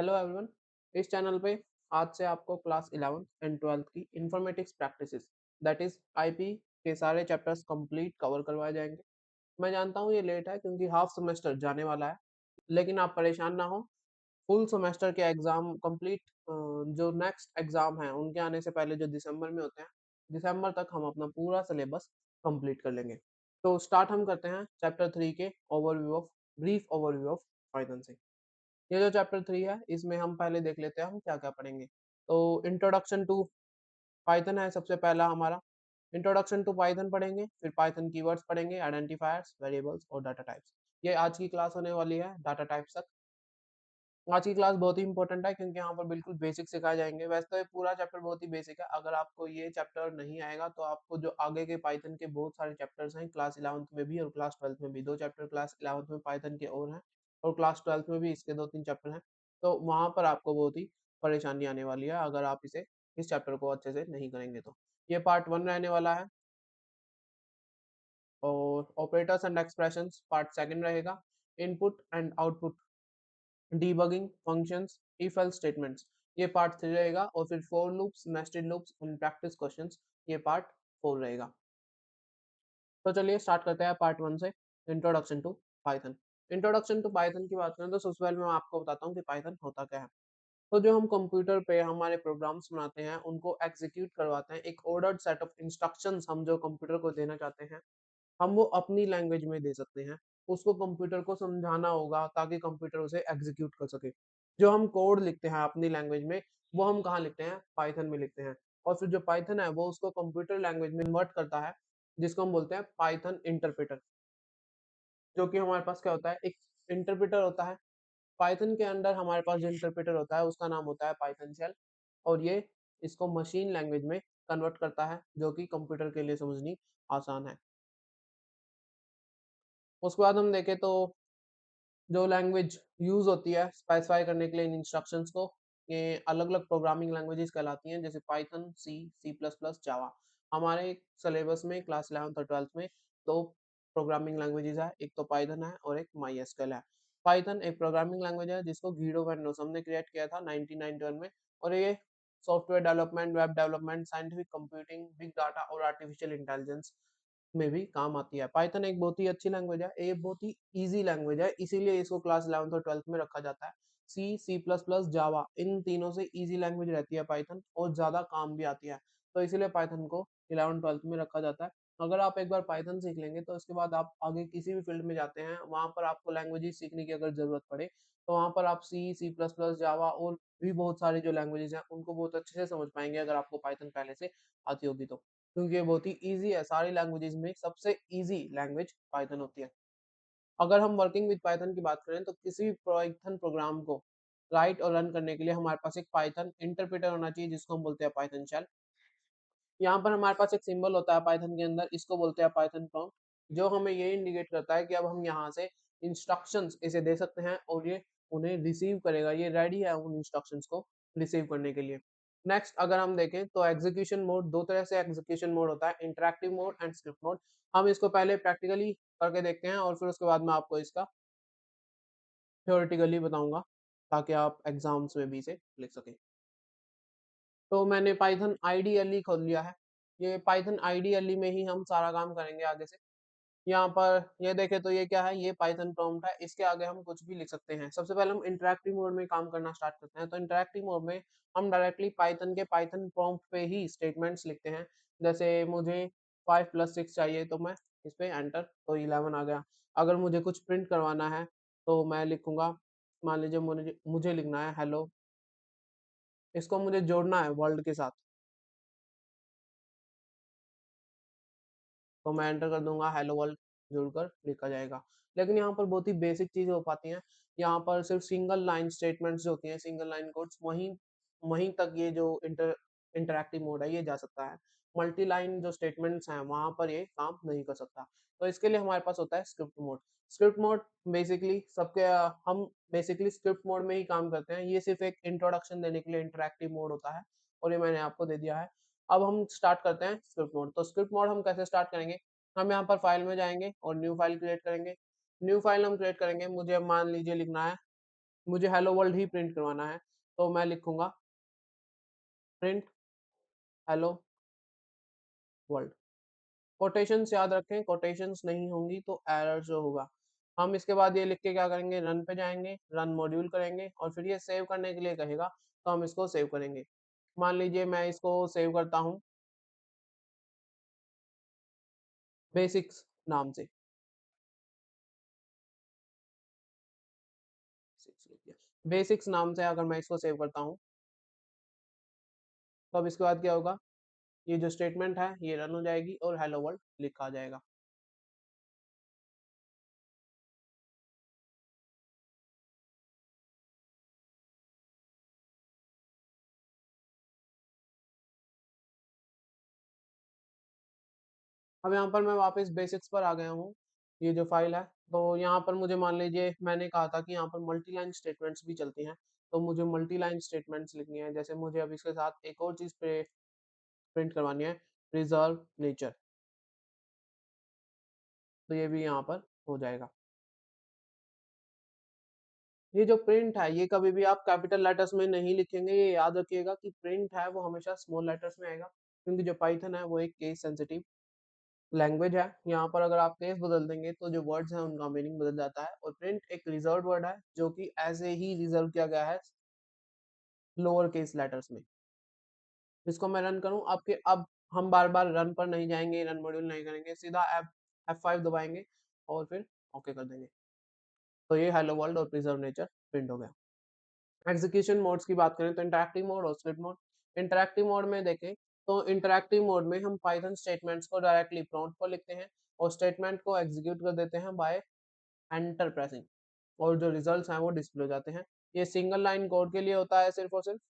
Hello everyone. इस channel पे आज से आपको क्लास 11th एंड 12th की informatics practices that is IP के सारे चैप्टर्स कंप्लीट कवर करवाए जाएंगे। मैं जानता हूँ ये लेट है क्योंकि हाफ सेमेस्टर जाने वाला है, लेकिन आप परेशान ना हो। फुल सेमेस्टर के एग्जाम कंप्लीट, जो नेक्स्ट एग्जाम है उनके आने से पहले जो दिसंबर में होते हैं, दिसंबर तक हम अपना पूरा सिलेबस कंप्लीट कर लेंगे। तो स्टार्ट हम करते हैं चैप्टर 3 के overview of brief overview of Python से। ये जो चैप्टर 3 है इसमें हम पहले देख लेते हैं हम क्या-क्या पढ़ेंगे। तो इंट्रोडक्शन टू पाइथन है सबसे पहला हमारा। इंट्रोडक्शन टू पाइथन पढ़ेंगे, फिर पाइथन कीवर्ड्स पढ़ेंगे, आइडेंटिफायर्स, वेरिएबल्स और डाटा टाइप्स। ये आज की क्लास होने वाली है डाटा टाइप्स तक। आज की क्लास बहुत ही इंपॉर्टेंट है क्योंकि यहाँ पर बिल्कुल बेसिक सिखाए जाएंगे। वैसे तो ये पूरा चैप्टर बहुत ही बेसिक है। अगर आपको ये चैप्टर नहीं आएगा तो आपको जो आगे के पाइथन के बहुत सारे चैप्टर्स हैं क्लास 11th में भी और क्लास 12th में भी, दो चैप्टर क्लास 11th में पाइथन के और हैं और क्लास 12th में भी इसके 2-3 चैप्टर हैं। तो वहाँ पर आपको बहुत ही परेशानी आने वाली है अगर आप इस चैप्टर को अच्छे से नहीं करेंगे तो। ये पार्ट 1 रहने वाला है और ऑपरेटर्स एंड एक्सप्रेशंस पार्ट 2 रहेगा। Input and output, debugging functions, if else statements, ये पार्ट 3 रहेगा और फिर for loops, nested loops and practice questions, ये पार्ट 4 रहेगा। तो चलिए स्टार्ट करते हैं पार्ट 1 से, introduction to Python. Introduction to Python की बात करें तो सबसे पहले मैं आपको बताता हूँ कि पाइथन होता क्या है। तो जो हम कंप्यूटर पे हमारे प्रोग्राम्स बनाते हैं उनको एग्जीक्यूट करवाते हैं, एक ऑर्डर्ड सेट ऑफ इंस्ट्रक्शंस हम जो कंप्यूटर को देना चाहते हैं हम वो अपनी लैंग्वेज में दे सकते हैं। उसको कंप्यूटर को समझाना होगा ताकि कंप्यूटर उसे एग्जीक्यूट कर सके। जो हम कोड लिखते हैं अपनी लैंग्वेज में, वो हम कहाँ लिखते हैं? पाइथन में लिखते हैं। और फिर जो पाइथन है वो उसको कंप्यूटर लैंग्वेज में कन्वर्ट करता है, जिसको हम बोलते हैं पाइथन इंटरप्रेटर। जो कि हमारे पास क्या होता है? एक इंटरप्रेटर होता है। पाइथन के अंदर हमारे पास जो इंटरप्रेटर होता है उसका नाम होता है पाइथन शेल और ये इसको मशीन लैंग्वेज में कन्वर्ट करता है, जो कि कंप्यूटर के लिए समझनी आसान है। उसके बाद हम देखें तो जो लैंग्वेज यूज़ होती है स्पेसिफाई करने के लिए इन इंस्ट्रक्शंस को, ये अलग-अलग प्रोग्रामिंग लैंग्वेजेस कहलाती हैं, जैसे पाइथन, सी, सी प्लस प्लस, जावा। हमारे सिलेबस में क्लास 11th और 12th में 2 प्रोग्रामिंग लैंग्वेजेस है, एक तो पाइथन है और एक माइस्क्ल है। पाइथन एक प्रोग्रामिंग लैंग्वेज है जिसको गुइडो वैन रोसम ने क्रिएट किया था 1991 में और ये software development, web development, scientific computing, big data और आर्टिफिशियल इंटेलिजेंस में भी काम आती है। पाइथन एक बहुत ही अच्छी लैंग्वेज है, ये बहुत ही ईज़ी लैंग्वेज है, इसीलिए इसको क्लास 11th और 12th में रखा जाता है। सी, सी प्लस प्लस, जावा इन तीनों से ईज़ी लैंग्वेज रहती है पाइथन और ज़्यादा काम भी आती है। तो इसीलिए पाइथन को 11th-12th में रखा जाता है। अगर आप एक बार पाइथन सीख लेंगे तो उसके बाद आप आगे किसी भी फील्ड में जाते हैं, वहाँ पर आपको लैंग्वेजेस सीखने की अगर ज़रूरत पड़े, तो वहाँ पर आप सी, सी प्लस प्लस, जावा और भी बहुत सारे जो लैंग्वेजेस हैं, उनको बहुत अच्छे से समझ पाएँगे अगर आपको पाइथन पहले से आती होगी तो। क्योंकि ये बहुत ही ईज़ी है, सारी लैंग्वेजेज़ में सबसे ईज़ी लैंग्वेज पाइथन होती है। अगर हम वर्किंग विद पाइथन की बात करें तो किसी भी पाइथन प्रोग्राम को राइट और रन करने के लिए हमारे पास एक पाइथन इंटरप्रेटर होना चाहिए जिसको हम बोलते हैं पाइथन शेल। यहाँ पर हमारे पास एक सिंबल होता है पाइथन के अंदर, इसको बोलते हैं पाइथन प्रॉम्प्ट, जो हमें ये इंडिकेट करता है कि अब हम यहाँ से इंस्ट्रक्शंस इसे दे सकते हैं और ये उन्हें रिसीव करेगा, ये रेडी है उन इंस्ट्रक्शंस को रिसीव करने के लिए। नेक्स्ट अगर हम देखें तो एग्जीक्यूशन मोड, दो तरह से एग्जीक्यूशन मोड होता है, interactive mode and script mode. हम इसको पहले प्रैक्टिकली करके देखते हैं और फिर उसके बाद मैं आपको इसका थ्योरेटिकली बताऊंगा ताकि आप एग्जाम्स में भी इसे लिख सकें। तो मैंने पाइथन आईडीएलई खोल लिया है। ये पाइथन आईडीएलई में ही हम सारा काम करेंगे आगे से। यहाँ पर ये देखें तो ये क्या है? ये पाइथन प्रॉम्प्ट है। इसके आगे हम कुछ भी लिख सकते हैं। सबसे पहले हम इंटरैक्टिव मोड में काम करना स्टार्ट करते हैं। तो इंटरैक्टिव मोड में हम डायरेक्टली पाइथन के पाइथन प्रॉम्प्ट पे ही स्टेटमेंट्स लिखते हैं। जैसे मुझे 5 + 6 चाहिए तो मैं इस पे एंटर तो 11 आ गया। अगर मुझे कुछ प्रिंट करवाना है तो मैं लिखूँगा, मान लीजिए मुझे मुझे लिखना है हेलो, इसको मुझे जोड़ना है वर्ल्ड के साथ। तो मैं एंटर कर दूँगा हेलो वर्ल्ड, जुड़कर लिखा जाएगा। लेकिन यहाँ पर बहुत ही बेसिक चीज़ें हो पाती हैं। यहाँ पर सिर्फ़ सिंगल लाइन स्टेटमेंट्स जो होती हैं, सिंगल लाइन कोड्स वहीं वहीं तक ये जो इंटरैक्टिव मोड है ये जा सकता है। मल्टी लाइन जो स्टेटमेंट्स हैं वहाँ पर ये काम नहीं कर सकता। तो इसके लिए हमारे पास होता है script mode. Script mode basically हम बेसिकली स्क्रिप्ट मोड में ही काम करते हैं। ये सिर्फ़ एक इंट्रोडक्शन देने के लिए इंटरैक्टिव मोड होता है और ये मैंने आपको दे दिया है। अब हम स्टार्ट करते हैं स्क्रिप्ट मोड। तो स्क्रिप्ट मोड हम कैसे स्टार्ट करेंगे? हम यहाँ पर फाइल में जाएँगे और न्यू फाइल क्रिएट करेंगे। न्यू फाइल हम क्रिएट करेंगे, मुझे अब मान लीजिए लिखना है मुझे हेलो वर्ल्ड ही प्रिंट करवाना है, तो मैं लिखूँगा प्रिंट हेलो वर्ल्ड। कोटेशंस याद रखें, कोटेशंस नहीं होंगी तो एरर शो होगा। हम इसके बाद ये लिख के क्या करेंगे, रन पे जाएँगे, रन मॉड्यूल करेंगे और फिर ये सेव करने के लिए कहेगा, तो हम इसको सेव करेंगे। मान लीजिए मैं इसको सेव करता हूँ बेसिक्स नाम से। बेसिक्स नाम से अगर मैं इसको सेव करता हूँ, तो अब इसके बाद क्या होगा, ये जो स्टेटमेंट है ये रन हो जाएगी और हेलो वर्ल्ड लिखा आ जाएगा। अब यहाँ पर मैं वापस बेसिक्स पर आ गया हूँ, ये जो फाइल है, तो यहाँ पर मुझे मान लीजिए मैंने कहा था कि यहाँ पर मल्टी लाइन स्टेटमेंट्स भी चलती हैं, तो मुझे मल्टी लाइन स्टेटमेंट्स लिखनी है। जैसे मुझे अब इसके साथ एक और चीज़ प्रिंट करवानी है, प्रिजर्व नेचर, तो ये भी यहाँ पर हो जाएगा। ये जो प्रिंट है ये कभी भी आप कैपिटल लेटर्स में नहीं लिखेंगे, ये याद रखिएगा कि प्रिंट है वो हमेशा स्मॉल लेटर्स में आएगा, क्योंकि जो पाइथन है वो एक केस सेंसिटिव लैंग्वेज है। यहाँ पर अगर आप केस बदल देंगे तो जो वर्ड्स हैं उनका मीनिंग बदल जाता है, और प्रिंट एक रिजर्व वर्ड है जो कि ऐसे ही रिजर्व किया गया है लोअर केस लेटर्स में। इसको मैं रन करूँ आपके, अब हम बार बार रन पर नहीं जाएंगे, रन मॉड्यूल नहीं करेंगे, सीधा F5 दबाएंगे और फिर ओके कर देंगे। तो ये हेलो वर्ल्ड और प्रिजर्व नेचर प्रिंट हो गया। एग्जीक्यूशन मोड्स की बात करें तो इंटरैक्टिव मोड और स्क्रिप्ट मोड। इंटरैक्टिव मोड में देखें तो इंटरैक्टिव मोड में हम पाइथन स्टेटमेंट्स को डायरेक्टली प्रॉम्प्ट पर लिखते हैं और स्टेटमेंट को एग्जीक्यूट कर देते हैं बाय एंटर प्रेसिंग, और जो रिजल्ट्स हैं वो डिस्प्ले हो जाते हैं। ये सिंगल लाइन कोड के लिए होता है सिर्फ और सिर्फ,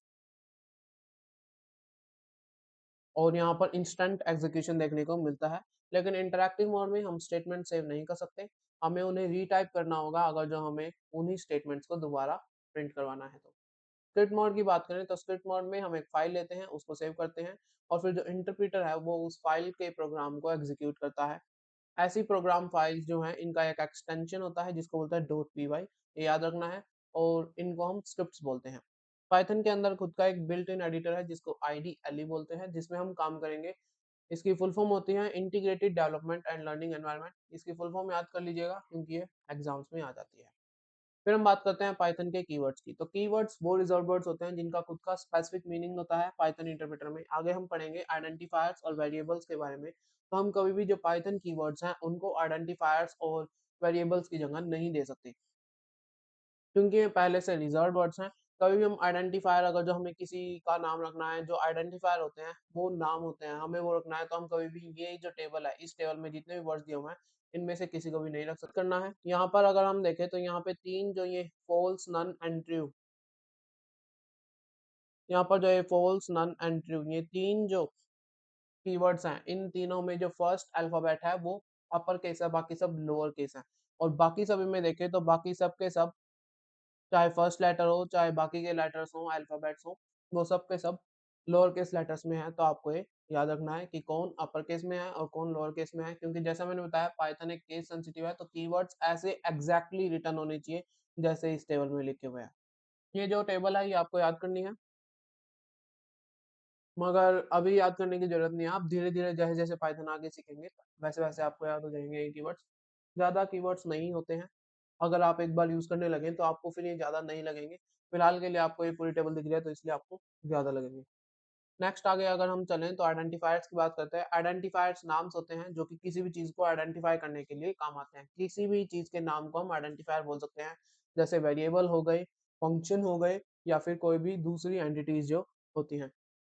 और यहाँ पर इंस्टेंट एग्जीक्यूशन देखने को मिलता है। लेकिन इंटरैक्टिव मोड में हम स्टेटमेंट सेव नहीं कर सकते, हमें उन्हें रीटाइप करना होगा अगर जो हमें उन्हीं स्टेटमेंट्स को दोबारा प्रिंट करवाना है तो। स्क्रिप्ट मोड की बात करें तो स्क्रिप्ट मोड में हम एक फाइल लेते हैं, उसको सेव करते हैं और फिर जो इंटरप्रेटर है वो उस फाइल के प्रोग्राम को एग्जीक्यूट करता है। ऐसी प्रोग्राम फाइल्स जो हैं इनका एक एक्सटेंशन होता है जिसको बोलते हैं .py, ये याद रखना है, और इनको हम स्क्रिप्ट्स बोलते हैं। पाइथन के अंदर खुद का एक बिल्ट इन एडिटर है जिसको IDLE बोलते हैं, जिसमें हम काम करेंगे। इसकी फुल फॉर्म होती है integrated development and learning environment. इसकी फुल फॉर्म याद कर लीजिएगा क्योंकि ये एग्जाम्स में आ जाती है। फिर हम बात करते हैं पाइथन के कीवर्ड्स की। तो कीवर्ड्स वो रिजर्व वर्ड्स होते हैं जिनका खुद का स्पेसिफिक मीनिंग होता है पाइथन इंटरप्रेटर में। आगे हम पढ़ेंगे आइडेंटिफायर्स और वेरिएबल्स के बारे में। तो हम कभी भी जो पाइथन कीवर्ड्स हैं उनको आइडेंटिफायर्स और वेरिएबल्स की जगह नहीं दे सकते, क्योंकि ये पहले से रिजर्व वर्ड्स हैं। कभी भी हम आइडेंटिफायर, अगर जो हमें किसी का नाम रखना है, जो आइडेंटिफायर होते हैं वो नाम होते हैं, हमें वो रखना है, तो हम कभी भी ये जो टेबल है इस टेबल में जितने भी वर्ड्स दिए हुए हैं इनमें से किसी को भी नहीं रख सकते। करना है यहाँ पर अगर हम देखें तो यहाँ पे तीन जो ये फॉल्स, नन एंड ट्रू, यहाँ पर जो ये फॉल्स, नन एंड ट्रू, ये तीन जो कीवर्ड्स हैं इन तीनों में जो फर्स्ट अल्फाबेट है वो अपर केस है, बाकी सब लोअर केस है। और बाकी सभी में देखें तो बाकी सब के सब, चाहे फर्स्ट लेटर हो चाहे बाकी के लेटर्स हो, अल्फाबेट्स हो, वो सब के सब लोअर केस लेटर्स में है। तो आपको ये याद रखना है कि कौन अपर केस में है और कौन लोअर केस में है, क्योंकि जैसा मैंने बताया पाइथन एक केस सेंसिटिव है, तो कीवर्ड्स ऐसे एग्जैक्टली रिटर्न होने चाहिए जैसे इस टेबल में लिखे हुए हैं। ये जो टेबल है ये आपको याद करनी है, मगर अभी याद करने की जरूरत नहीं है। आप धीरे धीरे जैसे जैसे पाइथन आगे सीखेंगे वैसे वैसे आपको याद हो जाएंगे ये कीवर्ड्स। ज़्यादा कीवर्ड्स नहीं होते हैं, अगर आप एक बार यूज़ करने लगें तो आपको फिर ये ज़्यादा नहीं लगेंगे। फिलहाल के लिए आपको ये पूरी टेबल दिख रही है तो इसलिए आपको ज़्यादा लगेंगे। नेक्स्ट आगे अगर हम चलें तो आइडेंटिफायर्स की बात करते हैं। आइडेंटिफायर्स नाम्स होते हैं जो कि किसी भी चीज़ को आइडेंटिफाई करने के लिए काम आते हैं। किसी भी चीज़ के नाम को हम आइडेंटिफायर बोल सकते हैं, जैसे वेरिएबल हो गए, फंक्शन हो गए, या फिर कोई भी दूसरी एंटिटीज जो होती हैं।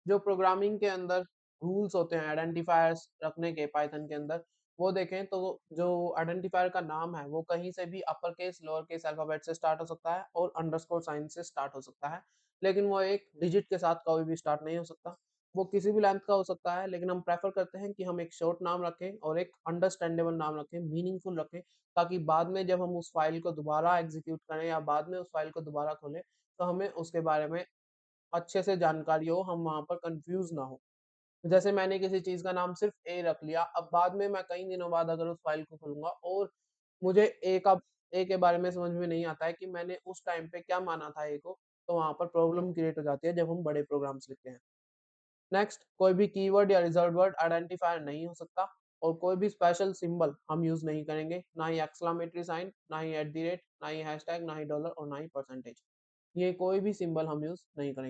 जो प्रोग्रामिंग के अंदर रूल्स होते हैं आइडेंटिफायर्स रखने के पाइथन के अंदर, वो देखें तो जो आइडेंटिफायर का नाम है वो कहीं से भी upper case, lower case alphabet से स्टार्ट हो सकता है और अंडरस्कोर साइन से स्टार्ट हो सकता है, लेकिन वो एक डिजिट के साथ कभी भी स्टार्ट नहीं हो सकता। वो किसी भी लेंथ का हो सकता है, लेकिन हम प्रेफर करते हैं कि हम एक शॉर्ट नाम रखें और एक अंडरस्टैंडेबल नाम रखें, मीनिंगफुल रखें, ताकि बाद में जब हम उस फाइल को दोबारा एग्जीक्यूट करें या बाद में उस फाइल को दोबारा खोलें तो हमें उसके बारे में अच्छे से जानकारी हो, हम वहाँ पर कंफ्यूज ना हो। जैसे मैंने किसी चीज़ का नाम सिर्फ ए रख लिया, अब बाद में मैं कई दिनों बाद अगर उस फाइल को खोलूँगा और मुझे ए का ए के बारे में समझ में नहीं आता है कि मैंने उस टाइम पे क्या माना था ए को, तो वहाँ पर प्रॉब्लम क्रिएट हो जाती है जब हम बड़े प्रोग्राम्स लिखते हैं। नेक्स्ट, कोई भी कीवर्ड या रिजर्व्ड वर्ड आइडेंटिफायर नहीं हो सकता और कोई भी स्पेशल सिंबल हम यूज नहीं करेंगे, ना ही एक्सक्लेमेटरी साइन, ना ही एट द रेट, ना ही हैशटैग, ना ही डॉलर और ना ही परसेंटेज। ये कोई भी सिंबल हम यूज नहीं करेंगे।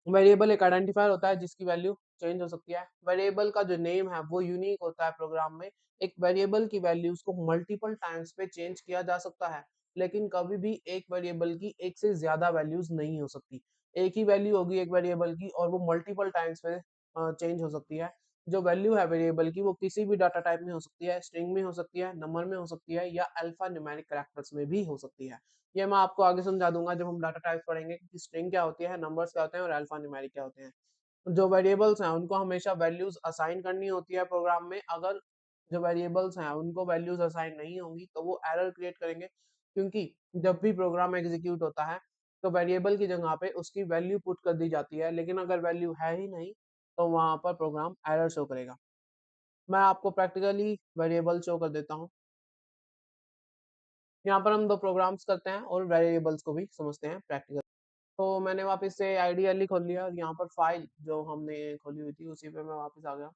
वेरिएबल एक आइडेंटिफायर होता है जिसकी वैल्यू चेंज हो सकती है। वेरिएबल का जो नेम है वो यूनिक होता है प्रोग्राम में। एक वेरिएबल की वैल्यूज को मल्टीपल टाइम्स पे चेंज किया जा सकता है, लेकिन कभी भी एक वेरिएबल की एक से ज्यादा वैल्यूज नहीं हो सकती। एक ही वैल्यू होगी एक वेरिएबल की और वो मल्टीपल टाइम्स पे चेंज हो सकती है। जो वैल्यू है वेरिएबल की वो किसी भी डाटा टाइप में हो सकती है, स्ट्रिंग में हो सकती है, नंबर में हो सकती है या अल्फा न्यूमेरिक कैरेक्टर्स में भी हो सकती है। ये मैं आपको आगे समझा दूंगा जब हम डाटा टाइप्स पढ़ेंगे कि स्ट्रिंग क्या होती है, नंबर्स क्या होते हैं और अल्फा न्यूमेरिक क्या होते हैं। जो वेरिएबल्स हैं उनको हमेशा वैल्यूज असाइन करनी होती है प्रोग्राम में। अगर जो वेरिएबल्स हैं उनको वैल्यूज असाइन नहीं होंगी तो वो एरर क्रिएट करेंगे, क्योंकि जब भी प्रोग्राम एग्जीक्यूट होता है तो वेरिएबल की जगह पे उसकी वैल्यू पुट कर दी जाती है, लेकिन अगर वैल्यू है ही नहीं तो वहां पर प्रोग्राम एरर शो करेगा। मैं आपको प्रैक्टिकली वेरिएबल शो कर देता हूँ। यहाँ पर हम दो प्रोग्राम्स करते हैं और वेरिएबल्स को भी समझते हैं प्रैक्टिकल। तो मैंने वापस से आइडियली खोल लिया और यहाँ पर फाइल जो हमने खोली हुई थी उसी पे मैं वापस आ गया।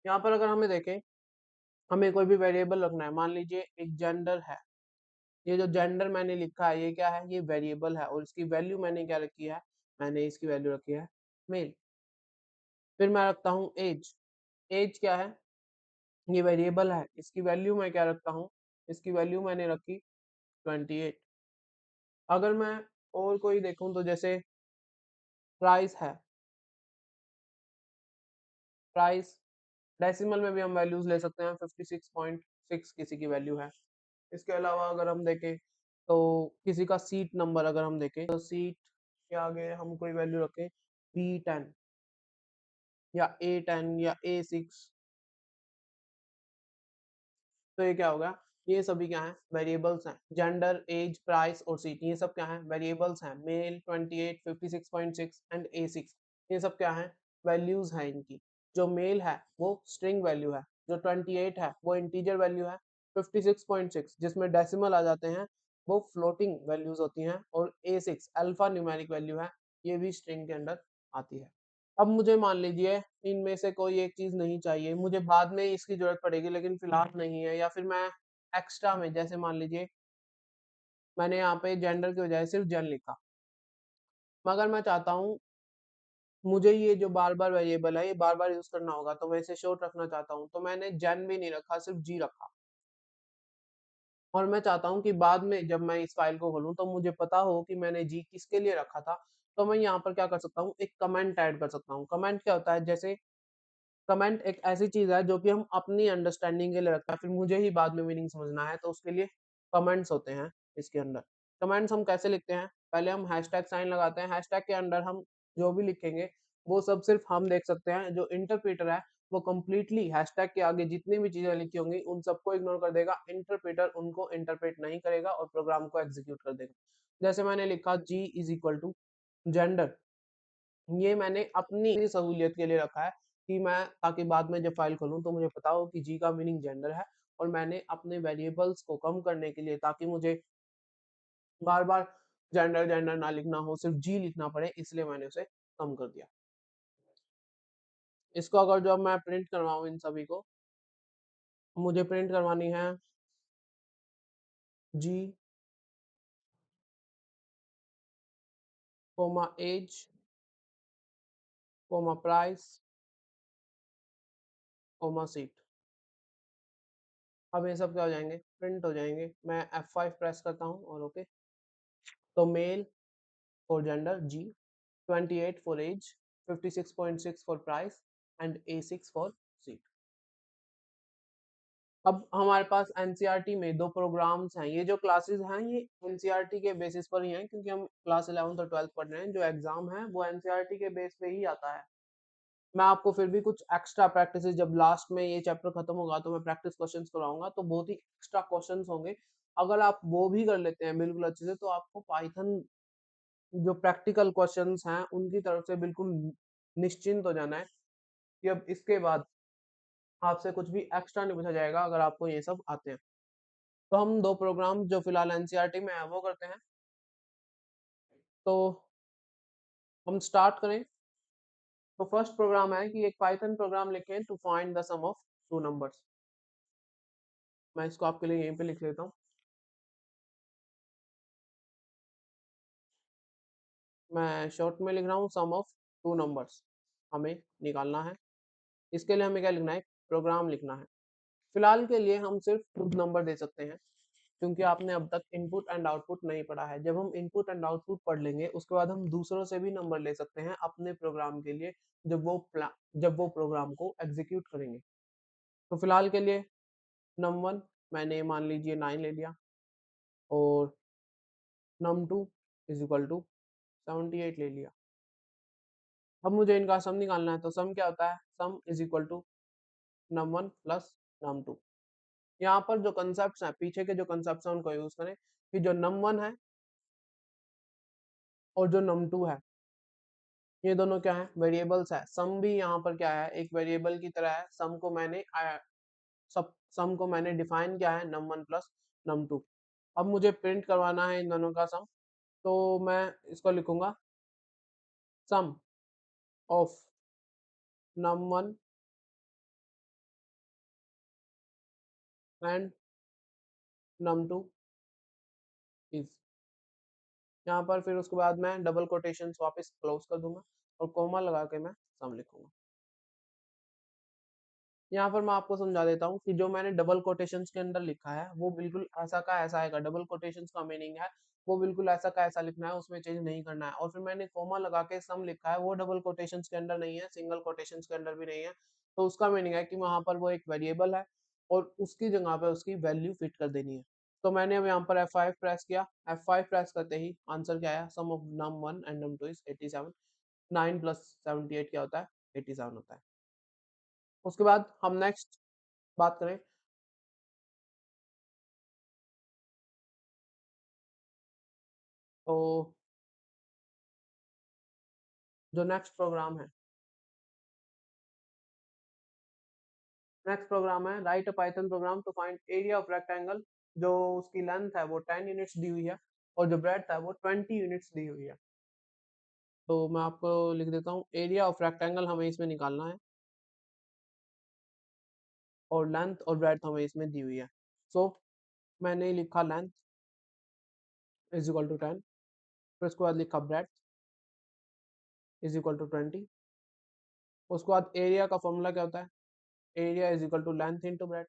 यहाँ पर अगर हमें देखें, हमें कोई भी वेरिएबल रखना है, मान लीजिए एक जेंडर है। ये जो जेंडर मैंने लिखा है ये क्या है, ये वेरिएबल है और इसकी वैल्यू मैंने क्या रखी है, मैंने इसकी वैल्यू रखी है मेल। फिर मैं रखता हूँ एज। एज क्या है, ये वेरिएबल है, इसकी वैल्यू मैं क्या रखता हूँ, इसकी वैल्यू मैंने रखी 28। अगर मैं और कोई देखूं तो जैसे प्राइस है, प्राइस डेसिमल में भी हम वैल्यूज ले सकते हैं, 56.6 किसी की वैल्यू है। इसके अलावा अगर हम देखें तो किसी का सीट नंबर अगर हम देखें तो सीट के आगे हम कोई वैल्यू रखें B10 या A10 या A6, तो ये क्या होगा, ये सभी क्या है, वेरिएबल्स हैं। जेंडर, एज, प्राइस और सीट ये सब क्या है, वेरिएबल्स हैं। मेल 28, 56.6 एंड A6 ये सब क्या है, वैल्यूज हैं इनकी। जो मेल है वो स्ट्रिंग वैल्यू है, जो 28 है वो इंटीजर वैल्यू है, 56.6 जिसमें डेसिमल आ जाते हैं वो फ्लोटिंग वैल्यूज होती हैं, और A6 अल्फा न्यूमेरिक वैल्यू है, ये भी स्ट्रिंग के अंडर आती है। अब मुझे मान लीजिए इनमें से कोई एक चीज नहीं चाहिए, मुझे बाद में इसकी जरूरत पड़ेगी लेकिन फिलहाल नहीं है, या फिर मैं एक्स्ट्रा में जैसे मान लीजिए मैंने यहाँ पे जेंडर की बजाय सिर्फ जेन लिखा, मगर मैं चाहता हूँ मुझे ये जो बार बार वेरिएबल है ये बार बार यूज करना होगा तो मैं इसे शॉर्ट रखना चाहता हूँ, तो मैंने जेन भी नहीं रखा, सिर्फ जी रखा। और मैं चाहता हूँ कि बाद में जब मैं इस फाइल को खोलूँ तो मुझे पता हो कि मैंने जी किसके लिए रखा था। तो मैं यहाँ पर क्या कर सकता हूँ, एक कमेंट ऐड कर सकता हूँ। कमेंट क्या होता है, जैसे कमेंट एक ऐसी चीज है जो कि हम अपनी अंडरस्टैंडिंग के लिए रखते हैं, फिर मुझे ही बाद में मीनिंग समझना है तो उसके लिए कमेंट्स होते हैं इसके अंदर। कमेंट्स हम कैसे लिखते हैं, पहले हम हैशटैग साइन लगाते हैं, हैशटैग के अंदर हम जो भी लिखेंगे वो सब सिर्फ हम देख सकते हैं। जो इंटरप्रेटर है वो कम्प्लीटली हैशटैग के आगे जितनी भी चीजें लिखी होंगी उन सबको इग्नोर कर देगा, इंटरप्रेटर उनको इंटरप्रेट नहीं करेगा और प्रोग्राम को एग्जीक्यूट कर देगा। जैसे मैंने लिखा जी इज इक्वल टू जेंडर, ये मैंने अपनी सहूलियत के लिए रखा है कि मैं ताकि बाद में जब फाइल खोलूँ तो मुझे पता हो कि जी का मीनिंग जेंडर है। और मैंने अपने वेरिएबल्स को कम करने के लिए, ताकि मुझे बार बार जेंडर जेंडर ना लिखना हो, सिर्फ जी लिखना पड़े, इसलिए मैंने उसे कम कर दिया। इसको अगर जब मैं प्रिंट करवाऊँ इन सभी को, मुझे प्रिंट करवानी है जी comma age comma price comma seat. अब ये सब क्या हो जाएंगे, प्रिंट हो जाएंगे। मैं F5 प्रेस करता हूँ और ओके। तो मेल फॉर जेंडर जी, 28 for age, 56.6 for price and A6 for seat। अब हमारे पास एनसीईआरटी में दो प्रोग्राम्स हैं। ये जो क्लासेस हैं ये एनसीईआरटी के बेसिस पर ही हैं, क्योंकि हम क्लास 11th और 12th पढ़ रहे हैं। जो एग्जाम है वो एनसीईआरटी के बेस पे ही आता है। मैं आपको फिर भी कुछ एक्स्ट्रा प्रैक्टिस, जब लास्ट में ये चैप्टर खत्म होगा तो मैं प्रैक्टिस क्वेश्चंस कराऊंगा, तो बहुत ही एक्स्ट्रा क्वेश्चंस होंगे। अगर आप वो भी कर लेते हैं बिल्कुल अच्छे से तो आपको पाइथन जो प्रैक्टिकल क्वेश्चंस हैं उनकी तरफ से बिल्कुल निश्चिंत हो जाना है कि अब इसके बाद आपसे कुछ भी एक्स्ट्रा नहीं पूछा जाएगा अगर आपको ये सब आते हैं। तो हम 2 प्रोग्राम जो फिलहाल एनसीईआरटी में है वो करते हैं। तो हम स्टार्ट करें। तो फर्स्ट प्रोग्राम है कि एक पाइथन प्रोग्राम लिखें to find the sum of 2 numbers. मैं इसको आपके लिए यहीं पे लिख लेता हूँ। मैं शॉर्ट में लिख रहा हूँ सम ऑफ 2 नंबर्स हमें निकालना है। इसके लिए हमें क्या लिखना है? एक प्रोग्राम लिखना है। फिलहाल के लिए हम सिर्फ ट्रूथ नंबर दे सकते हैं, क्योंकि आपने अब तक इनपुट एंड आउटपुट नहीं पढ़ा है। जब हम इनपुट एंड आउटपुट पढ़ लेंगे उसके बाद हम दूसरों से भी नंबर ले सकते हैं अपने प्रोग्राम के लिए, जब वो प्रोग्राम को एग्जीक्यूट करेंगे। तो फिलहाल के लिए num1 मैंने मान लीजिए 9 ले लिया और num2 इज इक्वल टू 78 ले लिया। अब मुझे इनका सम निकालना है। तो सम क्या होता है? Sum is equal to num1 plus num2। यहाँ पर जो कंसेप्ट है, पीछे के जो कंसेप्ट है उनको यूज करें कि जो num1 है और जो num2 है, ये दोनों क्या है? वेरिएबल्स है। सम भी यहाँ पर क्या है? एक वेरिएबल की तरह है। सम को मैंने डिफाइन किया है num1 प्लस num2। अब मुझे प्रिंट करवाना है इन दोनों का सम। तो मैं इसको लिखूंगा सम of num1 and num2 is, यहाँ पर फिर उसके बाद मैं डबल कोटेशंस वापस क्लोज कर दूंगा और कोमा लगा के मैं सम लिखूंगा। यहाँ पर मैं आपको समझा देता हूँ कि जो मैंने डबल कोटेशंस के अंदर लिखा है वो बिल्कुल ऐसा का ऐसा आएगा। डबल कोटेशंस का मीनिंग है वो बिल्कुल ऐसा का ऐसा लिखना है, उसमें चेंज नहीं करना है। और फिर मैंने कोमा लगा के सम लिखा है, वो डबल कोटेशंस के अंदर नहीं है, सिंगल कोटेशंस के अंदर भी नहीं है। तो उसका मीनिंग है कि वहां पर वो एक वेरिएबल है और उसकी जगह पे उसकी वैल्यू फिट कर देनी है। तो मैंने अब यहाँ पर F5 प्रेस किया। F5 प्रेस करते ही आंसर क्या आया? Sum of num1 and num2 is 87। 9 plus 78 क्या होता है? 87 होता है। उसके बाद हम नेक्स्ट बात करें। तो जो नेक्स्ट प्रोग्राम है write a Python program to find area of rectangle. जो उसकी लेंथ है वो 10 यूनिट्स दी हुई है और जो ब्रेड्थ है वो 20 यूनिट्स दी हुई है। तो मैं आपको लिख देता हूँ एरिया ऑफ रेक्टेंगल हमें इसमें निकालना है और लेंथ और ब्रेड्थ हमें इसमें दी हुई है। सो मैंने लिखा लेंथ इज इक्वल टू 10, फिर उसके बाद लिखा ब्रेड्थ इज इक्वल टू 20। उसके बाद एरिया का फॉर्मूला क्या होता है? Area is equal to length into breadth.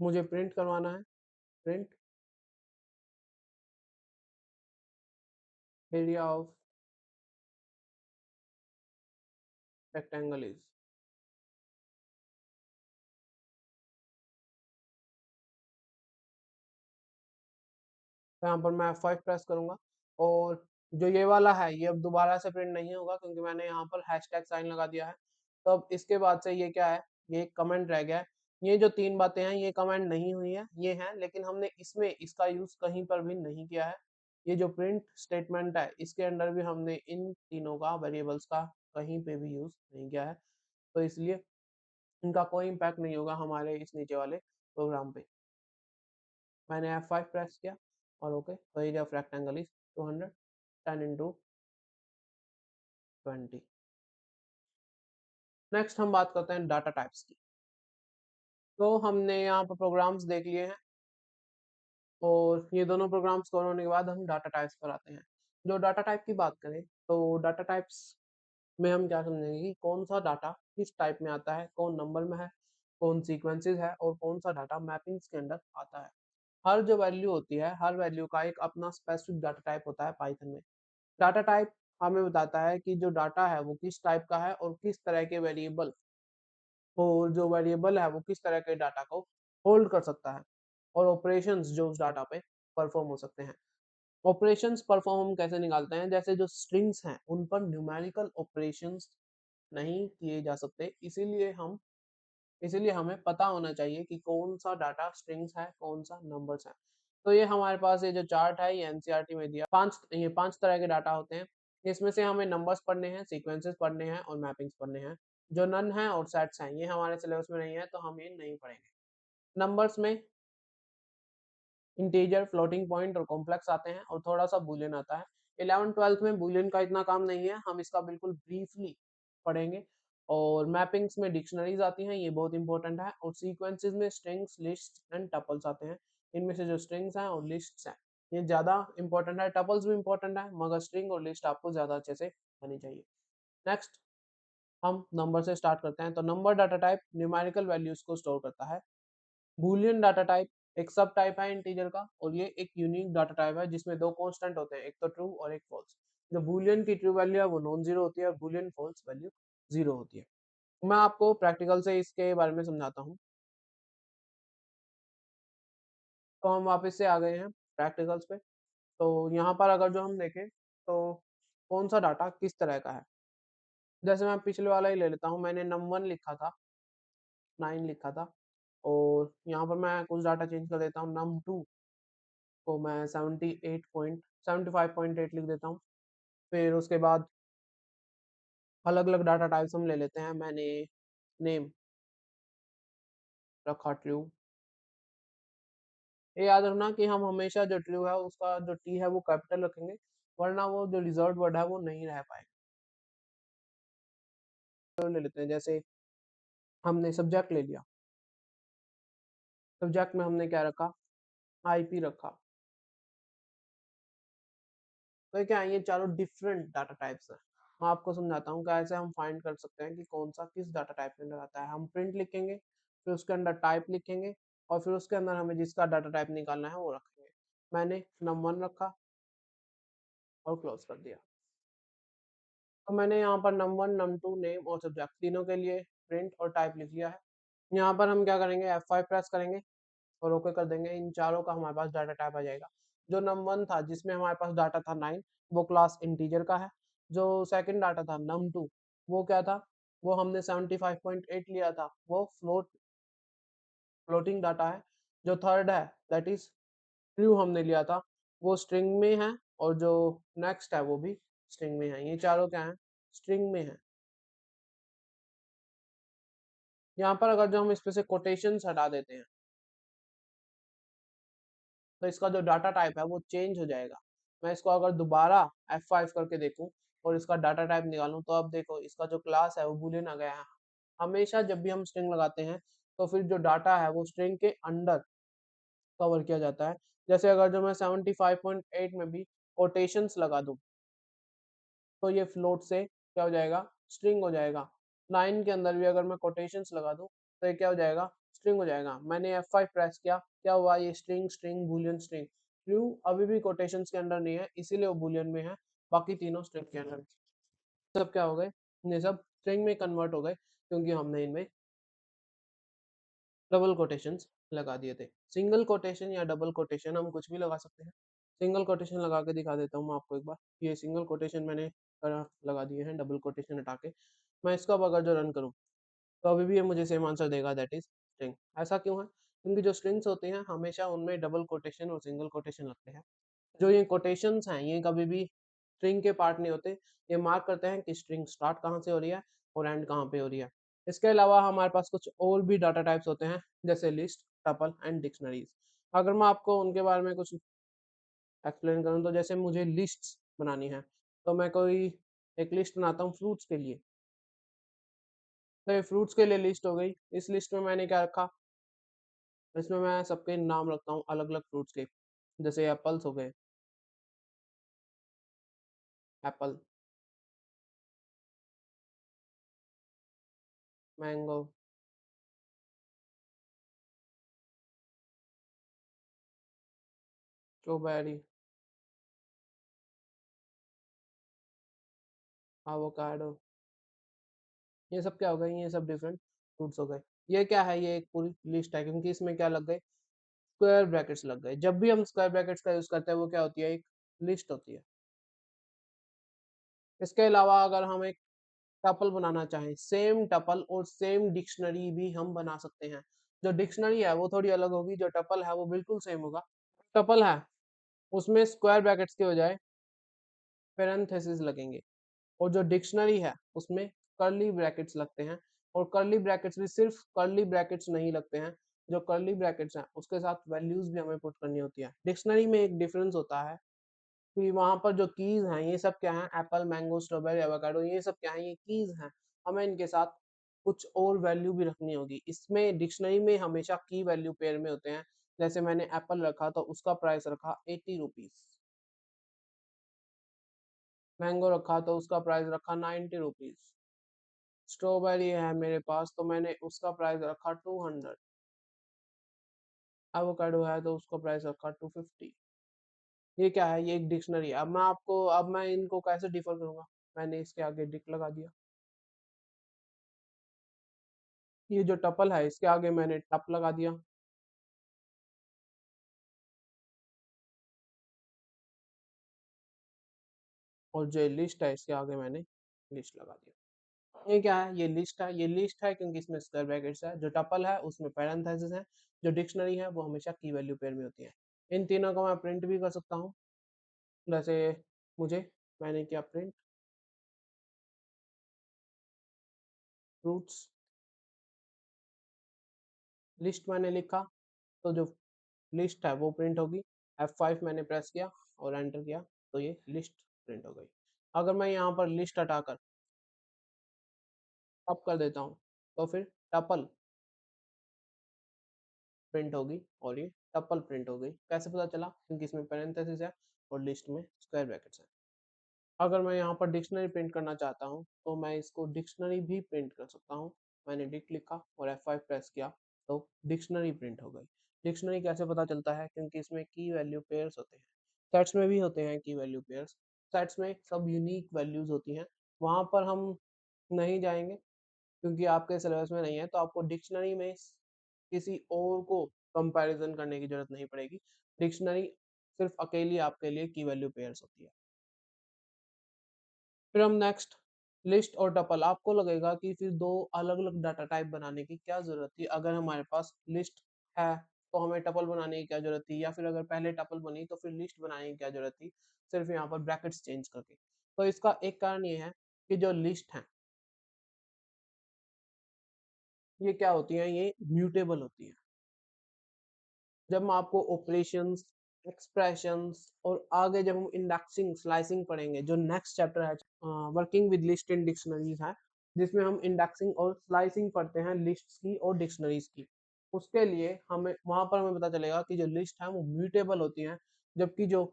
मुझे प्रिंट करवाना है। Print area of rectangle is. तो यहाँ पर मैं F5 प्रेस करूंगा और जो ये वाला है ये अब दोबारा से प्रिंट नहीं होगा, क्योंकि मैंने यहाँ पर हैशटैग साइन लगा दिया है। तो अब इसके बाद से ये क्या है? ये एक कमेंट रह गया है। ये जो 3 बातें हैं ये कमेंट नहीं हुई है, ये हैं, लेकिन हमने इसमें इसका यूज कहीं पर भी नहीं किया है। ये जो प्रिंट स्टेटमेंट है इसके अंदर भी हमने इन तीनों का वेरिएबल्स का कहीं पे भी यूज नहीं किया है। तो इसलिए इनका कोई इम्पैक्ट नहीं होगा हमारे इस नीचे वाले प्रोग्राम पे। मैंने F5 प्रेस किया और ओके। तो area of rectangle is 200, 10 into 20। Next हम बात करते हैं डाटा टाइप्स की। तो हमने यहाँ पर प्रोग्राम्स देख लिए हैं और ये दोनों प्रोग्राम्स कवर होने के बाद हम डाटा टाइप्स पर आते हैं। जो डाटा टाइप की बात करें तो डाटा टाइप्स में हम क्या समझेंगे कि कौन सा डाटा किस टाइप में आता है, कौन नंबर में है, कौन सीक्वेंसेस है और कौन सा डाटा मैपिंग्स के अंदर आता है। हर जो वैल्यू होती है हर वैल्यू का एक अपना स्पेसिफिक डाटा टाइप होता है पाइथन में। डाटा टाइप हमें बताता है कि जो डाटा है वो किस टाइप का है और किस तरह के वेरिएबल, और जो वेरिएबल है वो किस तरह के डाटा को होल्ड कर सकता है और ऑपरेशंस जो उस डाटा पे परफॉर्म हो सकते हैं। ऑपरेशंस परफॉर्म हम कैसे निकालते हैं? जैसे जो स्ट्रिंग्स हैं उन पर न्यूमेरिकल ऑपरेशंस नहीं किए जा सकते, इसीलिए हमें पता होना चाहिए कि कौन सा डाटा स्ट्रिंग्स है कौन सा नंबर्स है। तो ये हमारे पास ये जो चार्ट है ये एनसीईआरटी में दिया ये 5 तरह के डाटा होते हैं। इसमें से हमें नंबर्स पढ़ने हैं, सीक्वेंसेस पढ़ने हैं और मैपिंग्स पढ़ने हैं। जो नन है और सेट्स हैं, ये हमारे सिलेबस में नहीं है तो हम ये नहीं पढ़ेंगे। नंबर्स में इंटीजर, फ्लोटिंग पॉइंट और कॉम्प्लेक्स आते हैं और थोड़ा सा बूलियन आता है। 11th-12th में बूलियन का इतना काम नहीं है, हम इसका बिल्कुल ब्रीफली पढ़ेंगे। और मैपिंग्स में डिक्शनरीज आती हैं, ये बहुत इंपॉर्टेंट है। और सीक्वेंसेस में स्ट्रिंग्स, लिस्ट एंड टपल्स आते हैं। इनमें से जो स्ट्रिंग्स हैं और लिस्ट्स हैं, ये ज़्यादा इंपॉर्टेंट है। टपल्स भी इंपॉर्टेंट है, मगर स्ट्रिंग और लिस्ट आपको ज़्यादा अच्छे से आनी चाहिए। नेक्स्ट हम नंबर से स्टार्ट करते हैं। तो number data type numerical values को स्टोर करता है। बूलियन डाटा टाइप एक सब टाइप है इंटीजर का, और ये एक यूनिक डाटा टाइप है जिसमें दो कांस्टेंट होते हैं, एक तो ट्रू और एक फॉल्स। जो बूलियन की ट्रू वैल्यू है वो नॉन जीरो होती है और बूलियन फॉल्स वैल्यू जीरो होती है। मैं आपको प्रैक्टिकल से इसके बारे में समझाता हूँ। तो हम वापस से आ गए हैं प्रैक्टिकल्स पे। तो यहाँ पर अगर जो हम देखें तो कौन सा डाटा किस तरह का है, जैसे मैं पिछले वाला ही ले लेता हूँ। मैंने num1 लिखा था, 9 लिखा था, और यहाँ पर मैं कुछ डाटा चेंज कर देता हूँ। num2 को मैं 75.8 लिख देता हूँ। फिर उसके बाद अलग अलग डाटा टाइप्स हम ले लेते हैं। मैंने नेम रखा ट्रू। ये याद रखना कि हम हमेशा जो ट्रू है उसका जो टी है वो कैपिटल रखेंगे, वरना वो जो रिजर्व वर्ड है वो नहीं रह पाएगा। तो ले लेते हैं, जैसे हमने सब्जेक्ट ले लिया। सब्जेक्ट में हमने क्या रखा, आईपी रखा। तो क्या है, ये चारों डिफरेंट डाटा टाइप्स हैं। मैं आपको समझाता हूँ कैसे हम फाइंड कर सकते हैं कि कौन सा किस डाटा टाइप के अंदर आता है। हम प्रिंट लिखेंगे, फिर उसके अंदर टाइप लिखेंगे, और फिर उसके अंदर हमें जिसका डाटा टाइप निकालना है वो रखेंगे। मैंने num1 रखा और क्लोज कर दिया। तो मैंने यहाँ पर num1, num2, नेम और सब्जेक्ट तीनों के लिए प्रिंट और टाइप लिख लिया है। यहाँ पर हम क्या करेंगे, F5 प्रेस करेंगे और ओके कर देंगे। इन चारों का हमारे पास डाटा टाइप आ जाएगा। जो num1 था जिसमें हमारे पास डाटा था 9, वो क्लास इंटीजर का है। जो सेकंड डाटा था num2, वो क्या था, वो हमने 75.8 लिया था, वो फ्लोटिंग डाटा है। जो थर्ड है दैट इज ट्रू हमने लिया था, वो स्ट्रिंग में है। और जो नेक्स्ट है वो भी स्ट्रिंग में है। ये चारों क्या है, स्ट्रिंग में है। यहाँ पर अगर जो हम इसमें से कोटेशन हटा देते हैं तो इसका जो डाटा टाइप है वो चेंज हो जाएगा। मैं इसको अगर दोबारा F5 करके देखूं और इसका डाटा टाइप निकालूं, तो अब देखो इसका जो क्लास है वो बूलियन आ गया है। हमेशा जब भी हम स्ट्रिंग लगाते हैं तो फिर जो डाटा है वो स्ट्रिंग के अंडर कवर किया जाता है। जैसे अगर जो मैं 75.8 में भी कोटेशंस लगा दूं तो ये फ्लोट से क्या हो जाएगा, स्ट्रिंग हो जाएगा। 9 के अंदर भी अगर मैं कोटेशंस लगा दूं तो ये क्या हो जाएगा, स्ट्रिंग हो जाएगा। मैंने F5 प्रेस किया, क्या हुआ, ये string string Boolean string. True अभी भी कोटेशंस के अंदर नहीं है, इसीलिए वो बूलियन में है, बाकी तीनों स्ट्रिंग के अंदर। सब क्या हो गए, ये सब स्ट्रिंग में कन्वर्ट हो गए, क्योंकि हमने इनमें डबल कोटेशंस लगा दिए थे। सिंगल कोटेशन या डबल कोटेशन हम कुछ भी लगा सकते हैं। सिंगल कोटेशन लगा के दिखा देता हूँ मैं आपको एक बार। ये सिंगल कोटेशन मैंने लगा दिए हैं, डबल कोटेशन हटा के। मैं इसको अब अगर जो रन करूँ तो अभी भी ये मुझे सेम आंसर देगा, दैट इज स्ट्रिंग। ऐसा क्यों है, क्योंकि जो स्ट्रिंग्स होती हैं हमेशा उनमें डबल कोटेशन और सिंगल कोटेशन लगते हैं। जो ये कोटेशंस हैं ये कभी भी स्ट्रिंग के पार्ट नहीं होते। ये मार्क करते हैं कि स्ट्रिंग स्टार्ट कहाँ से हो रही है और एंड कहाँ पे हो रही है। इसके अलावा हमारे पास कुछ और भी डाटा टाइप्स होते हैं, जैसे लिस्ट, टपल एंड डिक्शनरीज। अगर मैं आपको उनके बारे में कुछ एक्सप्लेन करूँ, तो जैसे मुझे लिस्ट्स बनानी है, तो मैं कोई एक लिस्ट बनाता हूँ फ्रूट्स के लिए। तो ये फ्रूट्स के लिए लिस्ट हो गई। इस लिस्ट में मैंने क्या रखा, इसमें मैं सबके नाम रखता हूँ अलग अलग फ्रूट्स के। जैसे एप्पल्स हो गए, एप्पल, मैंगो, स्ट्रॉबेरी, एवोकाडो। ये सब क्या हो गए, ये सब डिफरेंट फ्रूट्स हो गए। ये क्या है, ये एक पूरी लिस्ट है, क्योंकि इसमें क्या लग गए, स्क्वायर ब्रैकेट्स लग गए। जब भी हम स्क्वायर ब्रैकेट्स का यूज करते हैं वो क्या होती है, एक लिस्ट होती है। इसके अलावा अगर हम एक टपल बनाना चाहें, सेम टपल और सेम डिक्शनरी भी हम बना सकते हैं। जो डिक्शनरी है वो थोड़ी अलग होगी, जो टपल है वो बिल्कुल सेम होगा। टपल है उसमें स्क्वायर ब्रैकेट्स के बजाय पैरेंथेसिस लगेंगे, और जो डिक्शनरी है उसमें कर्ली ब्रैकेट्स लगते हैं, और कर्ली ब्रैकेट्स भी सिर्फ कर्ली ब्रैकेट्स नहीं लगते हैं, जो कर्ली ब्रैकेट्स हैं उसके साथ वैल्यूज भी हमें पुट करनी होती है। डिक्शनरी में एक डिफरेंस होता है कि वहाँ पर जो कीज हैं ये सब क्या है, एप्पल, मैंगो, स्ट्रॉबेरी, एवोकाडो, ये सब क्या है, ये कीज हैं। हमें इनके साथ कुछ और वैल्यू भी रखनी होगी। इसमें डिक्शनरी में हमेशा की वैल्यू पेयर में होते हैं। जैसे मैंने एप्पल रखा तो उसका प्राइस रखा 80 रुपीज, मैंगो रखा तो उसका प्राइस रखा 90 रुपीज, स्ट्रॉबेरी है मेरे पास तो मैंने उसका प्राइस रखा 200, एवोकाडो है तो उसका प्राइस रखा 250। ये क्या है, ये एक डिक्शनरी है। अब मैं इनको कैसे डिफर करूंगा, मैंने इसके आगे डिक लगा दिया। ये जो टपल है इसके आगे मैंने टप लगा दिया, और जो लिस्ट है इसके आगे मैंने लिस्ट लगा दिया। ये क्या है, ये लिस्ट है क्योंकि इसमें स्क्वायर ब्रैकेट्स है। जो टपल है उसमें पैरेंथेसिस है। जो डिक्शनरी है वो हमेशा की वैल्यू पेयर में होती है। इन तीनों को मैं प्रिंट भी कर सकता हूँ। जैसे मुझे मैंने किया प्रिंट फ्रूट्स, लिस्ट मैंने लिखा तो जो लिस्ट है वो प्रिंट होगी। F5 मैंने प्रेस किया और एंटर किया तो ये लिस्ट प्रिंट हो गई। अगर मैं यहाँ पर लिस्ट हटाकर अप कर देता हूँ तो फिर टपल प्रिंट होगी और ये टपल प्रिंट हो गई। कैसे पता चला, क्योंकि इसमें पैरेंथेसिस है और लिस्ट में स्क्वायर ब्रैकेट्स है। अगर मैं यहाँ पर डिक्शनरी प्रिंट करना चाहता हूँ तो मैं इसको डिक्शनरी भी प्रिंट कर सकता हूँ। मैंने डिक लिखा और F5 प्रेस किया तो डिक्शनरी प्रिंट हो गई। डिक्शनरी कैसे पता चलता है, क्योंकि इसमें की वैल्यू पेयर्स होते हैं। सेट्स में भी होते हैं की वैल्यू पेयर्स। सेट्स में सब यूनिक वैल्यूज होती हैं, वहाँ पर हम नहीं जाएंगे क्योंकि आपके सिलेबस में नहीं है। तो आपको डिक्शनरी में किसी और को कंपैरिजन करने की जरूरत नहीं पड़ेगी। डिक्शनरी सिर्फ अकेली आपके लिए की वैल्यू पेयर्स होती है। फिर हम नेक्स्ट लिस्ट और टपल। आपको लगेगा कि फिर दो अलग अलग डाटा टाइप बनाने की क्या जरूरत थी, अगर हमारे पास लिस्ट है तो हमें टपल बनाने की क्या जरूरत थी, या फिर अगर पहले टपल बनी तो फिर लिस्ट बनाने की क्या जरूरत थी, सिर्फ यहाँ पर ब्रैकेट्स चेंज करके। तो इसका एक कारण ये है कि जो लिस्ट है ये क्या होती है, ये म्यूटेबल होती है। जब हम आपको ऑपरेशंस, एक्सप्रेशंस और आगे जब हम इंडेक्सिंग स्लाइसिंग पढ़ेंगे, जो नेक्स्ट चैप्टर है working with list in dictionaries है, जिसमें हम इंडेक्सिंग और स्लाइसिंग पढ़ते हैं लिस्ट्स की और डिक्शनरीज की। उसके लिए हमें वहां पर हमें पता चलेगा कि जो लिस्ट है वो म्यूटेबल होती है, जबकि जो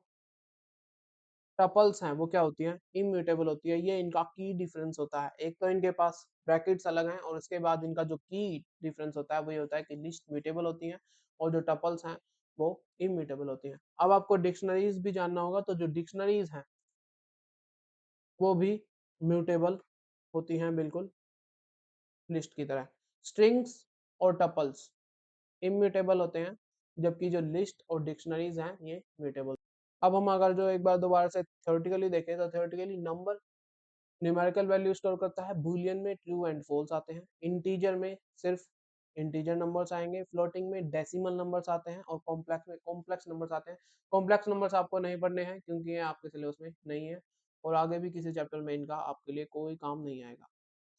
टपल्स हैं वो क्या होती हैं, इम्यूटेबल होती है। ये इनका की डिफरेंस होता है। एक तो इनके पास ब्रैकेट्स अलग हैं, और उसके बाद इनका जो की डिफरेंस होता है वो ये होता है कि लिस्ट म्यूटेबल होती हैं और जो टपल्स हैं वो इम्यूटेबल होती हैं। अब आपको डिक्शनरीज भी जानना होगा, तो जो डिक्शनरीज हैं वो भी म्यूटेबल होती हैं, बिल्कुल लिस्ट की तरह। स्ट्रिंग्स और टपल्स इम्यूटेबल होते हैं, जबकि जो लिस्ट और डिक्शनरीज हैं ये म्यूटेबल। अब हम अगर जो एक बार दोबारा से थ्योरेटिकली देखें तो theoretically number numerical value store करता है, बूलियन में ट्रू एंड फॉल्स आते हैं, इंटीजर में सिर्फ इंटीजर नंबर्स आएंगे, फ्लोटिंग में डेसिमल नंबर्स आते हैं, और कॉम्प्लेक्स में कॉम्प्लेक्स नंबर्स आते हैं। कॉम्प्लेक्स नंबर्स आपको नहीं पढ़ने हैं क्योंकि ये आपके सिलेबस में नहीं है, और आगे भी किसी चैप्टर में इनका आपके लिए कोई काम नहीं आएगा।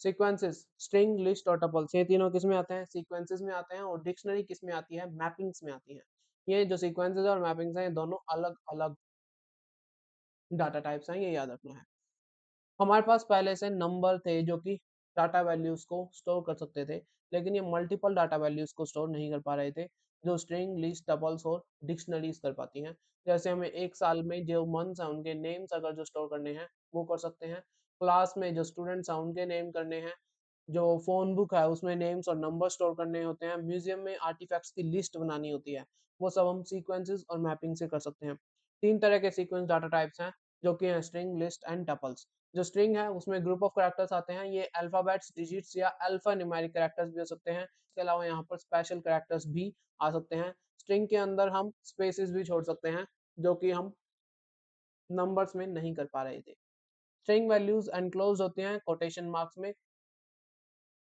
सीक्वेंसेस, स्ट्रिंग, लिस्ट और टपल्स, ये तीनों किस में आते हैं, सीक्वेंसेस में आते हैं। और डिक्शनरी किस में आती है, मैपिंग्स में आती है। ये जो सीक्वेंसेस और मैपिंग्स हैं ये दोनों अलग अलग डाटा टाइप्स हैं, ये याद रखना है। हमारे पास पहले से नंबर थे जो कि डाटा वैल्यूज को स्टोर कर सकते थे, लेकिन ये मल्टीपल डाटा वैल्यूज को स्टोर नहीं कर पा रहे थे, जो स्ट्रिंग, लिस्ट, टपल्स और डिक्शनरीज कर पाती हैं। जैसे हमें एक साल में जो मंथ्स हैं उनके नेम्स अगर जो स्टोर करने हैं वो कर सकते हैं। क्लास में जो स्टूडेंट्स हैं उनके नेम करने हैं। जो फोन बुक है उसमें नेम्स और नंबर स्टोर करने होते हैं। म्यूजियम में आर्टिफैक्ट्स की लिस्ट बनानी होती है, वो सब हम सीक्वेंसेस और मैपिंग से कर सकते हैं। तीन तरह के सीक्वेंस डाटा टाइप्स हैं जो कि हैं स्ट्रिंग, लिस्ट एंड टपल्स। जो स्ट्रिंग है उसमें ग्रुप ऑफ कैरेक्टर्स आते हैं, ये अल्फाबेट्स, डिजिट्स या अल्फा न्यूमेरिक कैरेक्टर्स भी हो सकते हैं। इसके अलावा यहाँ पर स्पेशल कैरेक्टर्स भी आ सकते हैं। स्ट्रिंग के अंदर हम स्पेसेस भी छोड़ सकते हैं, जो कि हम नंबर्स में नहीं कर पा रहे थे। स्ट्रिंग वैल्यूज एनक्लोज होते हैं कोटेशन मार्क्स में,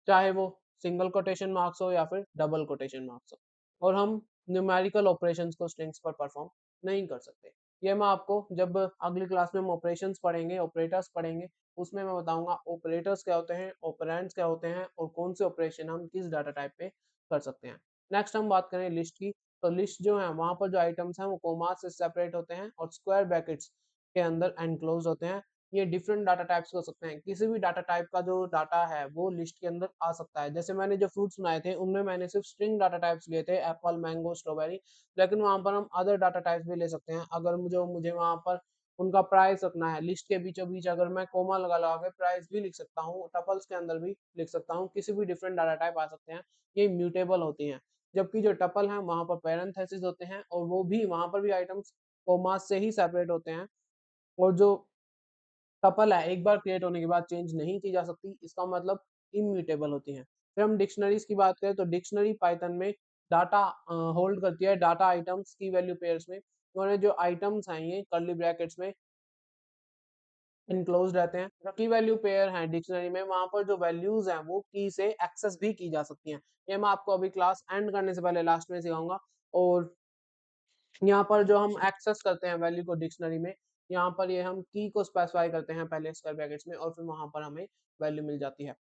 चाहे वो सिंगल कोटेशन मार्क्स हो या फिर डबल कोटेशन मार्क्स हो, और हम न्यूमेरिकल ऑपरेशंस को स्ट्रिंग्स पर परफॉर्म नहीं कर सकते। ये मैं आपको जब अगली क्लास में हम ऑपरेशंस पढ़ेंगे, ऑपरेटर्स पढ़ेंगे, उसमें मैं बताऊँगा ऑपरेटर्स क्या होते हैं, ऑपरेंड्स क्या होते हैं और कौन से ऑपरेशन हम किस डाटा टाइप पे कर सकते हैं। नेक्स्ट हम बात करें लिस्ट की, तो लिस्ट जो है वहाँ पर जो आइटम्स हैं वो कोमा से सेपरेट होते हैं और स्क्वायर ब्रैकेट्स के अंदर एनक्लोज्ड होते हैं। ये डिफरेंट डाटा टाइप्स हो सकते हैं। किसी भी डाटा टाइप का जो डाटा है वो लिस्ट के अंदर आ सकता है। जैसे मैंने जो फ्रूट्स बनाए थे उनमें मैंने सिर्फ स्ट्रिंग डाटा टाइप्स लिए थे एप्पल, मैंगो, स्ट्रॉबेरी, लेकिन वहाँ पर हम अदर डाटा टाइप्स भी ले सकते हैं। अगर मुझे वहाँ पर उनका प्राइस रखना है, लिस्ट के बीचों-बीच अगर मैं कोमा लगा-लगा के प्राइस भी लिख सकता हूँ, टपल्स के अंदर भी लिख सकता हूँ, किसी भी डिफरेंट डाटा टाइप आ सकते हैं। ये इम्यूटेबल होती हैं। जबकि जो टपल हैं वहाँ पर पैरेंथेसिस होते हैं और वो भी वहाँ पर भी आइटम्स कोमास से ही सेपरेट होते हैं और जो टपल है एक बार क्रिएट होने के बाद चेंज नहीं की जा सकती, इसका मतलब इम्यूटेबल होती हैं। फिर हम डिक्शनरीज़ की बात करें तो डिक्शनरी पाइथन में डाटा होल्ड करती है डाटा आइटम्स की वैल्यू पेयर्स में और जो आइटम्स हैं ये कर्ली ब्रैकेट्स में इनक्लोज्ड रहते हैं। जो की वैल्यू पेयर हैं डिक्शनरी में वहाँ पर जो वैल्यूज़ हैं वो की से एक्सेस भी की जा सकती हैं। ये मैं आपको अभी क्लास एंड करने से पहले लास्ट में सिखाऊँगा और यहाँ पर जो हम एक्सेस करते हैं वैल्यू को डिक्शनरी में, यहाँ पर ये हम की को स्पेसिफाई करते हैं पहले स्क्वायर ब्रैकेट्स में और फिर वहाँ पर हमें वैल्यू मिल जाती है।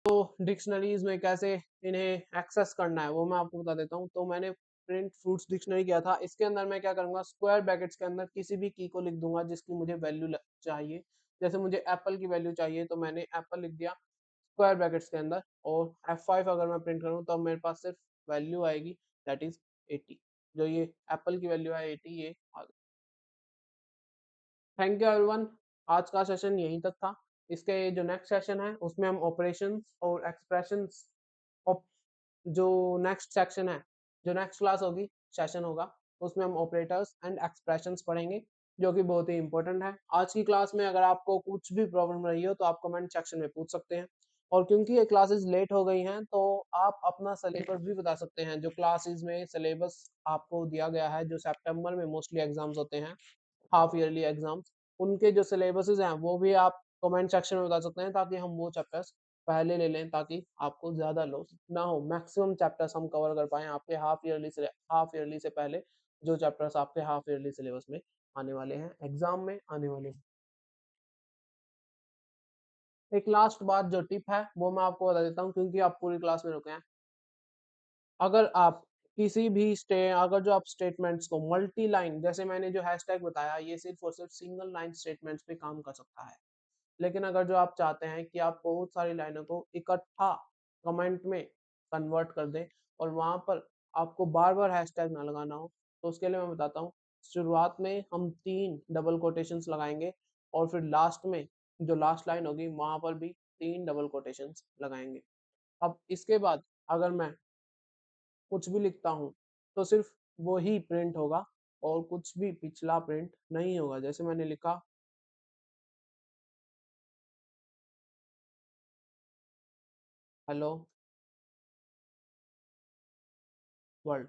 तो डिक्शनरीज़ में कैसे इन्हें एक्सेस करना है वो मैं आपको बता देता हूँ। तो मैंने प्रिंट फ्रूट्स डिक्शनरी किया था, इसके अंदर मैं क्या करूँगा स्क्वायर ब्रैकेट्स के अंदर किसी भी की को लिख दूँगा जिसकी मुझे वैल्यू ल चाहिए। जैसे मुझे एप्पल की वैल्यू चाहिए तो मैंने एप्पल लिख दिया स्क्वायर ब्रैकेट्स के अंदर और F5 अगर मैं प्रिंट करूँ तो मेरे पास सिर्फ वैल्यू आएगी दैट इज़ 80। जो ये एप्पल की वैल्यू है 80 ये आ गई। Thank you everyone. आज का सेशन यहीं तक था। इसके जो नेक्स्ट सेशन है उसमें हम ऑपरेशंस और एक्सप्रेशंस ऑप जो नेक्स्ट सेक्शन है, जो नेक्स्ट क्लास होगी, सेशन होगा, उसमें हम ऑपरेटर्स एंड एक्सप्रेशंस पढ़ेंगे, जो कि बहुत ही इंपॉर्टेंट है। आज की क्लास में अगर आपको कुछ भी प्रॉब्लम रही हो, तो आप कमेंट सेक्शन में पूछ सकते हैं। और क्योंकि ये क्लासेस लेट हो गई हैं, तो आप अपना सिलेबस भी बता सकते हैं। जो क्लासेस में सिलेबस आपको दिया गया है, जो सितंबर में मोस्टली एग्जाम्स होते हैं, हाफ ईयरली एग्जाम्स, उनके जो सिलेबसेस हैं, वो भी आप कमेंट सेक्शन में बता सकते हैं, ताकि हम वो चैप्टर्स पहले ले लें ताकि आपको ज़्यादा लॉस ना हो। मैक्सिमम चैप्टर्स हम कवर कर पाएँ आपके हाफ ईयरली से पहले जो चैप्टर्स आपके हाफ ईयरली सिलेबस में आने वाले हैं, एग्ज़ाम में आने वाले हैं। एक लास्ट बात जो टिप है वो मैं आपको बता देता हूँ क्योंकि आप पूरी क्लास में रुके हैं। अगर आप किसी भी अगर जो आप स्टेटमेंट्स को मल्टी लाइन जैसे मैंने जो हैशटैग बताया ये सिर्फ़ और सिर्फ़ सिंगल लाइन स्टेटमेंट्स पे काम कर सकता है। लेकिन अगर जो आप चाहते हैं कि आप बहुत सारी लाइनों को इकट्ठा कमेंट में कन्वर्ट कर दें और वहाँ पर आपको बार-बार हैशटैग ना लगाना हो, तो उसके लिए मैं बताता हूँ। शुरुआत में हम 3 डबल कोटेशंस लगाएँगे और फिर लास्ट में जो लास्ट लाइन होगी वहाँ पर भी 3 डबल कोटेशंस लगाएँगे। अब इसके बाद अगर मैं कुछ भी लिखता हूँ, तो सिर्फ़ वो ही प्रिंट होगा और कुछ भी पिछला प्रिंट नहीं होगा। जैसे मैंने लिखा हेलो वर्ल्ड।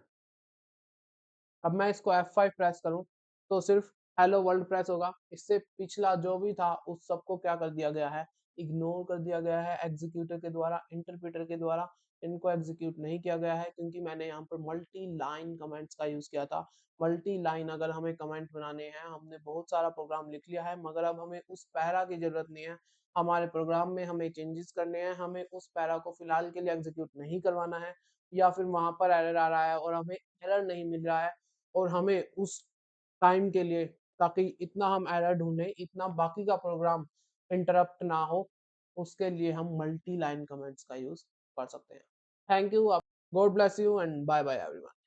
अब मैं इसको F5 प्रेस करूँ, तो सिर्फ़ हेलो वर्ल्ड प्रेस होगा। इससे पिछला जो भी था उस सबको क्या कर दिया गया है, इग्नोर कर दिया गया है एग्ज़ीक्यूटर के द्वारा, इंटरप्रेटर के द्वारा। इनको एग्ज़ीक्यूट नहीं किया गया है क्योंकि मैंने यहाँ पर मल्टी लाइन कमेंट्स का यूज़ किया था। मल्टी लाइन अगर हमें कमेंट बनाने हैं, हमने बहुत सारा प्रोग्राम लिख लिया है मगर अब हमें उस पैरा की ज़रूरत नहीं है। हमारे प्रोग्राम में हमें चेंजेज़ करने हैं, हमें उस पैरा को फ़िलहाल के लिए एग्ज़ीक्यूट नहीं करवाना है या फिर वहाँ पर एरर आ रहा है और हमें एरर नहीं मिल रहा है और हमें उस टाइम के लिए ताकि इतना हम एरर ढूँढें, इतना बाकी का प्रोग्राम इंटरप्ट ना हो, उसके लिए हम मल्टी लाइन कमेंट्स का यूज़ कर सकते हैं। Thank you, God bless you and bye bye everyone.